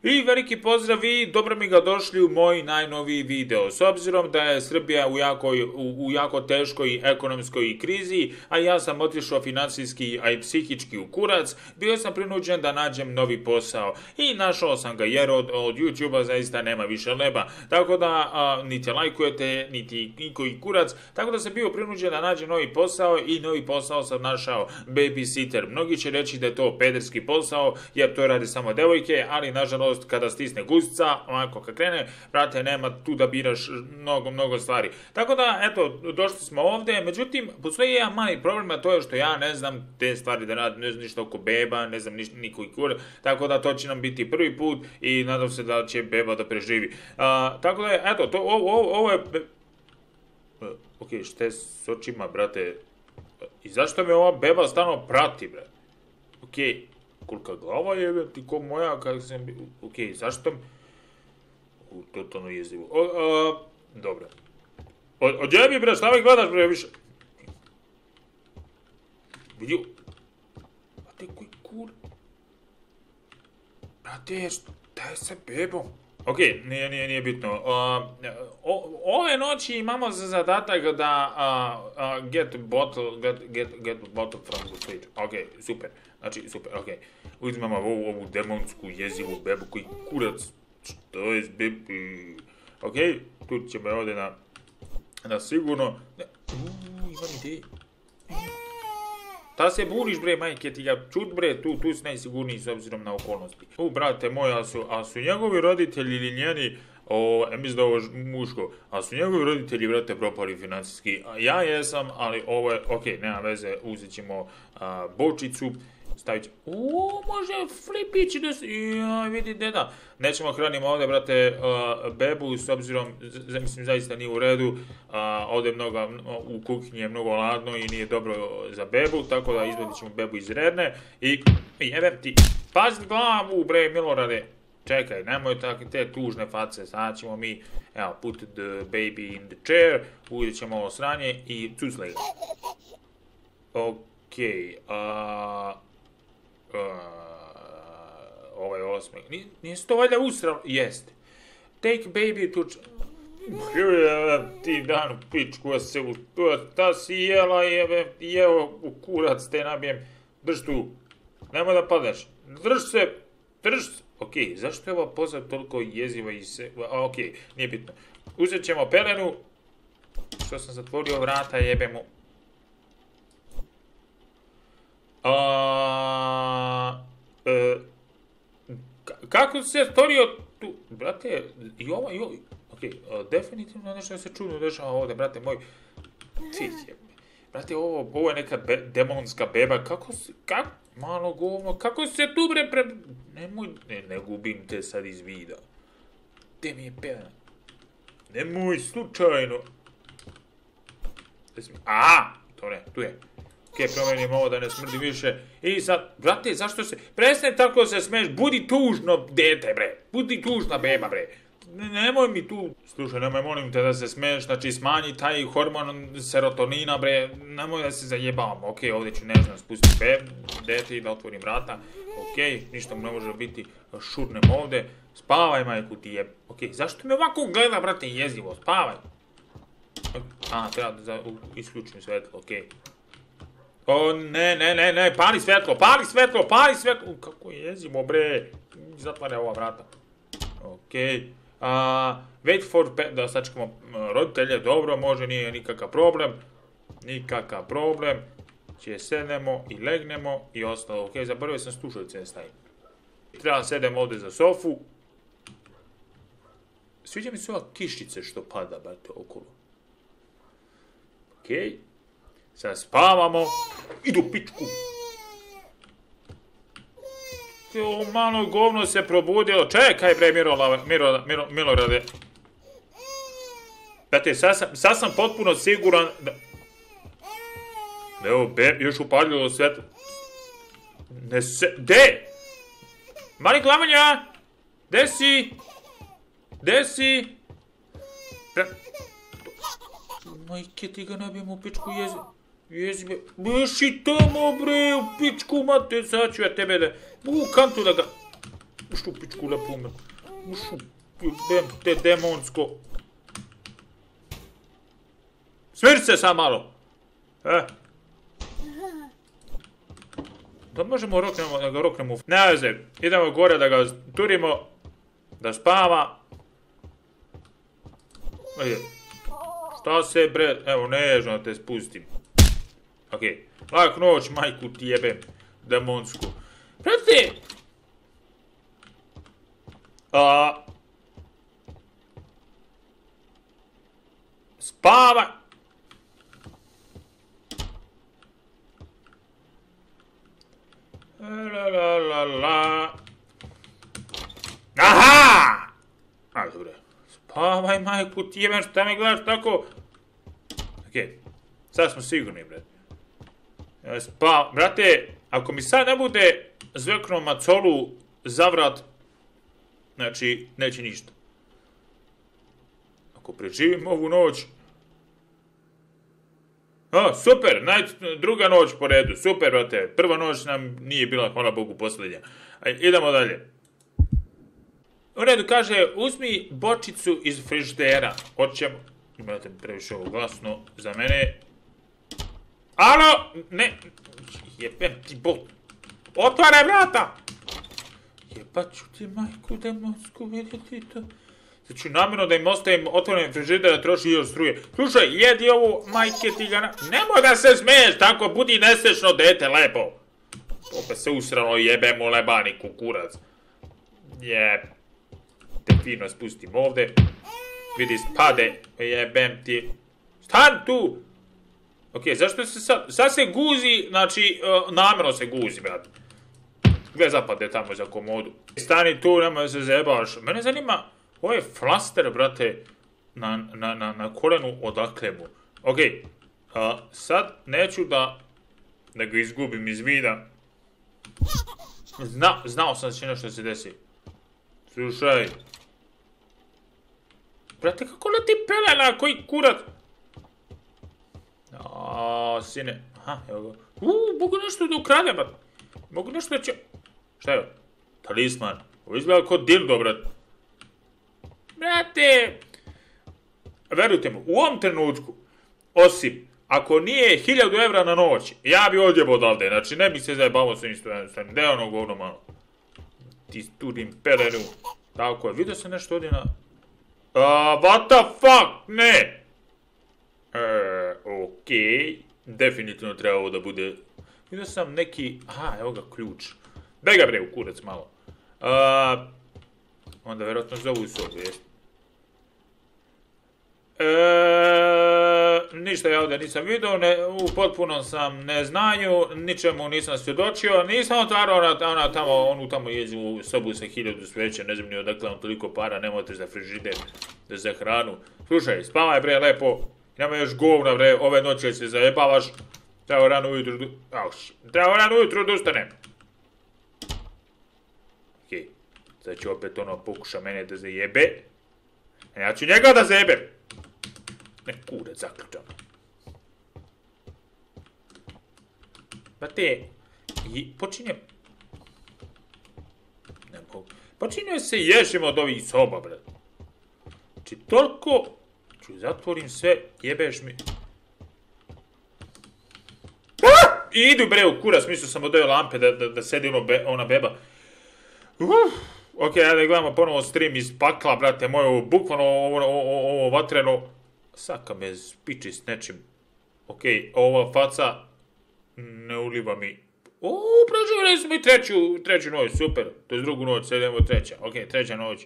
I veliki pozdrav i dobro mi ga došli u moj najnoviji video. S obzirom da je Srbija u jako teškoj ekonomskoj krizi, a ja sam otišao financijski, a i psihički u kurac, bio sam prinuđen da nađem novi posao. I našao sam ga jer od YouTube-a zaista nema više leba. Tako da niti lajkujete, niti nikoji kurac. Tako da sam bio prinuđen da nađem novi posao i novi posao sam našao babysitter. Mnogi će reći da je to pederski posao jer to radi samo devojke, ali nažalost kada stisne guzica, onako kad krene, brate, nema tu da biraš mnogo stvari. Tako da, eto, došli smo ovde, međutim, postoji jedan mali problem, a to je što ja ne znam te stvari da radim, ne znam ništa oko beba, ne znam nikoji kur, tako da to će nam biti prvi put i nadam se da će beba da preživi. Tako da, eto, ovo je... Ok, šta je s očima, brate? I zašto me ova beba stalno prati, bre? Ok, kolika glava je, ti ko moja, kak sam... Ok, zašto... Totalno jezivo. Dobro. Odjebi, bre, šta mi gledaš, bre, više? Vidio... Brate, koji kur... Brate, šta je sa bebom? Ok, nije bitno. Ove noći imamo za zadatak da get bottle from the fridge. Ok, super. Znači, super, ok. Uzmemo ovu demonsku jezivu bebu koji kurac. Što je s bebi? Ok, tu ćemo ovdje na sigurno. Imam ideju. Ta se buniš, bre, majke ti ga čut, bre, tu si najsigurniji s obzirom na okolnosti. Brate moj, a su njegovi roditelji ili njeni, mislim da ovo muško, a su njegovi roditelji, brate, propali financijski. Ja jesam, ali ovo je, ok, nema veze, uzet ćemo bočicu, stavit ćemo, može flipići da se, vidi deda. Nećemo hranimo ovdje, brate, bebu, s obzirom, mislim, zaista nije u redu, ovdje u kuhinji je mnogo ladno i nije dobro za bebu, tako da izvedit ćemo bebu iz redne i jebem ti, pazi glavu, bre, Milorade. Čekaj, nemoj te tužne face, sad ćemo mi, evo, put the baby in the chair, uzet ćemo ovo sranje i cuclej ga. Okej, ovaj osmeh, nije se to valjda usralo? Jeste. Take baby to... Ti dan pičku se u... Ta si jela, jeo u kurac te nabijem. Drž tu, nemoj da padaš. Drž se. Ok, zašto je ova poza toliko jeziva i se... Ok, nije bitno. Uzet ćemo pelenu. Što sam zatvorio vrata, jebemo. Kako se stvorio tu... Brate, i ovo... Ok, definitivno nešto se čudno dešava ovdje, brate moj. Brate, ovo je neka demonska beba. Malo govno, kako se tu, bre, Nemoj, ne gubim te sad iz vida. Gde mi je pelena? Nemoj, slučajno. Dobre, tu je. Ok, promenim ovo da ne smrdi više. I sad, brate, zašto se... Prestani tako se smeješ, budi tužno dete, bre. Budi tužna beba, bre. Nemoj mi tu... Slušaj, nemoj, molim te da se smeješ, znači smanji taj hormon serotonina, bre. Nemoj da se zajebavamo. Ok, ovdje ću, ne znam, spustiti dete i da otvorim vrata. Ok, ništa mu ne može biti, šurnem ovdje. Spavaj, majku ti je... Ok, zašto me ovako gleda, brate, jezivo? Spavaj. Treba da isključim svetlo, ok. Ne, pali svetlo. Kako je jezivo, bre. Zatvara ova vrata. Ok. Wait for... Da sačekamo roditelje, dobro, može, nije nikakav problem. Sednemo i legnemo i ostalo. Ok, zaboravio sam slušalice da stavim. Treba sedem ovdje za sofu. Sviđa mi se ova kiščice što pada, brate, okolo. Ok. Sad spavamo. Idu pičku. Ovo malo govno se probudilo. Čekaj, bre, Milorade. Brate, sad sam potpuno siguran da... Evo, još upaljilo svetlo. De? Mali glavanja? Gde si? Majke, ti ga nabijemo u pičku jezive. Beši tamo, bre, u pičku, mate, sad ću ja tebe da... U kantu da ga... Ušu pičku lepu me. Ušu, te demonsko. Smiri se sam malo. Da možemo da ga roknemo. Ne veze, idemo gore da ga turimo. Da spava. Šta se bre, evo nežno te spustim. Okej, lak noć majku ti jebem. Demonsku. Prati! Spavaj! Aha! A, dobro. Spavaj, majku, ti jebem, šta me gledaš tako? Okej, sad smo sigurni, brate. Brate, ako mi sad ne bude zveknuo macolu za vrat, znači, neće ništa. Ako preživim ovu noć... Super, druga noć po redu, super, brate. Prva noć nam nije bila, hvala Bogu, posljednja. Idemo dalje. U redu, kaže, uzmi bočicu iz frižidera. Hoćemo. Brate, previše ovo glasno za mene. Alo! Ne! Jebem ti bol. Otvaraj vrata! Jebat ću ti majku demonsku, vidjeti to. Sad ću namjerno da im ostavim otvoren frižider da troši još struje. Slušaj, jedi ovu majke ti ga Nemoj da se smiješ, tako budi nesrećno dete, lepo. Opet se usrano jebem u lebani kukurac. Te fino spustim ovde. Vidi spade, jebem ti. Stan tu! Okej, zašto se sad se guzi, znači, namjerno se guzi, brate. Gdje zapade tamo za komodu. Stani tu, nemoj se zajebaš. Mene zanima, ovo je flaster, brate, na kolenu odakle mu. Okej, sad neću da ga izgubim iz vida. Znao sam da će nešto se desi. Slušaj. Brate, kako leti pelena, koji kurat? Sine. Aha, evo ga. Mogu nešto da ukradem, brate. Mogu nešto da će... Šta je? Talisman. Ovo izgleda kao dildo, brate. Brate! Verujte mi, u ovom trenutku, osim, ako nije 1000 evra na noć, ja bi odjebao odavde. Znači, ne bih se zajebavao s ovim stanim. Gde je ono govno malo? Ti studim pelenu. Tako je, vidio sam nešto ovdje na... What the fuck? Ne! Okej. Definitivno treba ovo da bude... Vidio sam neki... Aha, evo ga ključ. Daj ga bre u kurac malo. Onda vjerojatno zovu sobu, jest. Ništa ja ovdje nisam vidio, u potpunom sam neznanju, ničemu nisam svjedočio, nisam otvarao onu tamo jezivu sobu sa 1000 sveća, ne znam ni odakle vam toliko para, nemojte za frižider, za hranu. Slušaj, spavaj bre lepo, nema još govna bre, ove noće se zajebavaš, treba rano ujutru da ustanem. Okej, sad ću opet pokuša mene da zajebe, a ja ću njega da zajebem. Ne, kurac, zaključam. Brate, počinje... Ne mogu. Počinje se ješim od ovih soba, brate. Znači, toliko... Ću zatvorim sve, jebeš mi... Idu bre u kurac, mislio sam od ove lampe da sedi ona beba. Okej, ajde gledamo ponovo stream iz pakla, brate moje, bukvalno ovo vatreno... Saka me spiči s nečim. Okej, ova faca ne uliva mi. Preživjeli smo i treću noć, super. To je drugu noć, sad idemo treća. Okej, treća noć.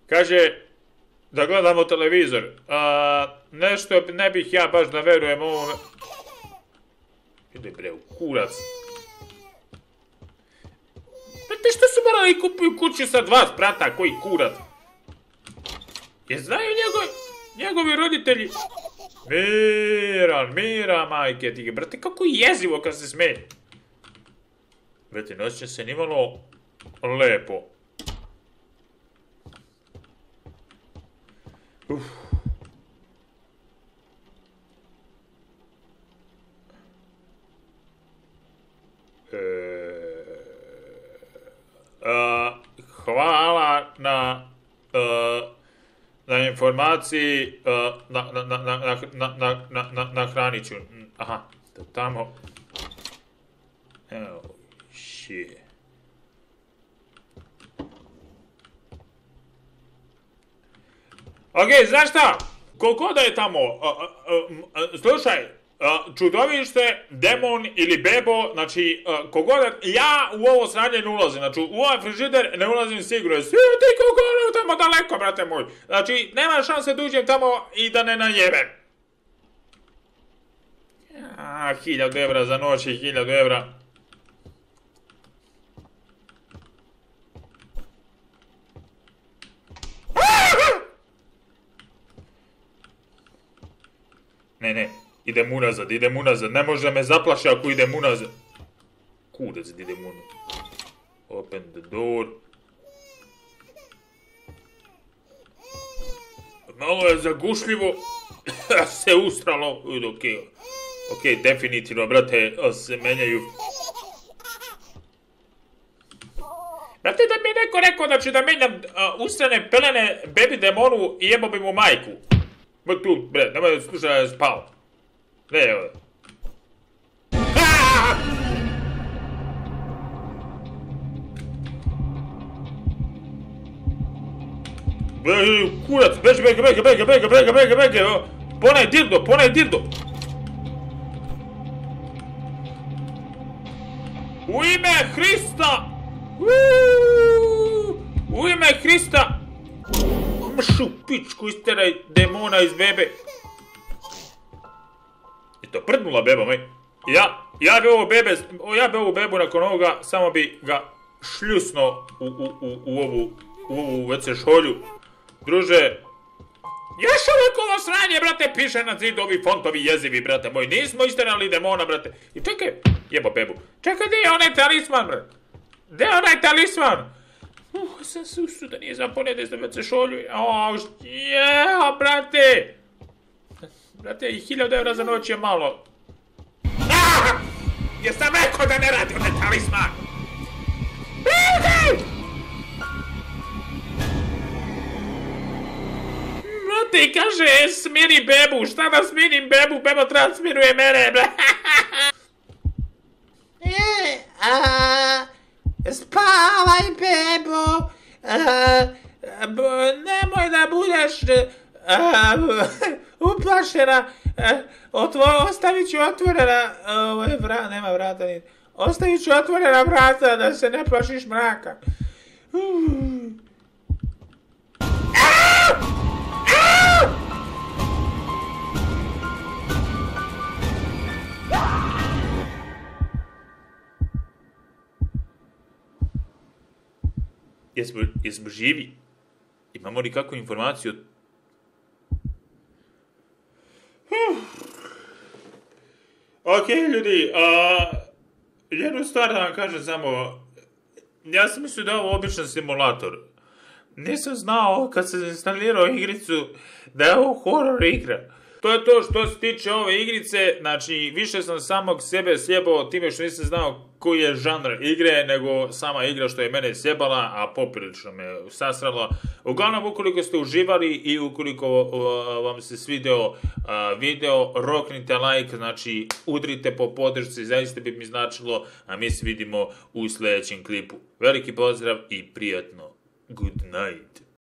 Kaže da gledamo televizor. Nešto ne bih ja baš da verujem ovome. Ide bre u kurac. Znate što su morali kupuju kuću sa 2 sprata, koji kurac? Je znaju njegovi roditelji? Mira, majke ti. Brate, kako jezivo kad se smeje. Brate, noće se nimalo lepo. na informaciji, na hraniću. Aha, tamo. Evo, shit. Ok, znaš šta? Koliko da je tamo, slušaj, čudovište, demon ili bebo, znači, kogoda, ja u ovo sranje ne ulazim, znači, u ovaj frižider ne ulazim sigurno, svi ti kogoda tamo daleko, brate moj, znači, nema šanse da uđem tamo i da ne najebem. 1000 evra za noć i 1000 evra. Ne, idem unazad, ne može me zaplaši ako idem unazad. Kurac da idem unazad. Open the door. Malo je zagušljivo, se ustralo, ok, definitivno, brate, se menjaju. Brate, da mi je neko rekao, znači da menjam ustrane pelene bebi demonu i jebo bi mu majku. Tu, bre, nemoj da slušaj da je spao. Ne, evo. Kurac, bege. Ponaj dirdo. U ime Hrista! U ime Hrista! Mšu pičku, isteraj demona iz bebe. I to prdnula beba, moj. Ja bi ovu bebu nakon ovoga, samo bi ga šljusno u ovu WC šolju. Druže, još uvijek ovo sranje, brate, piše na zidu ovi fontovi jezivi, brate moj. Nismo isterali demona, brate. I čekaj, jebo bebu. Čekaj, gdje je onaj talisman, brate? Gdje je onaj talisman? Sam susu da nije zaponete da WC šolju. Brate. Brate, i 1000 evra za noć je malo. Jesam rekao da ne radi onaj talisman. Brate, kaže, smiri bebu. Šta da smirim bebu? Bebo treba da smiruje mene, bre. Spavaj, bebo. Nemoj da budeš uplašena. Ostavit ću otvorena nema vrata. Ostavit ću otvorena vrata da se ne plašiš mraka. Jesmo živi? Imamo li kakvu informaciju? Ok, ljudi, jednu stvar da vam kažem samo, ja sam mislio da je ovo običan simulator. Nisam znao kad sam instalirao igricu da je ovo horror igra. To je to što se tiče ove igrice, znači više sam samog sebe sjebao time što nisam znao koji je žanr igre, nego sama igra što je mene sjebala, a poprilično me sasrala. Uglavnom, ukoliko ste uživali i ukoliko vam se svideo video, roknite like, znači udrite po podršci, zaista bi mi značilo, a mi se vidimo u sljedećem klipu. Veliki pozdrav i prijatno. Good night.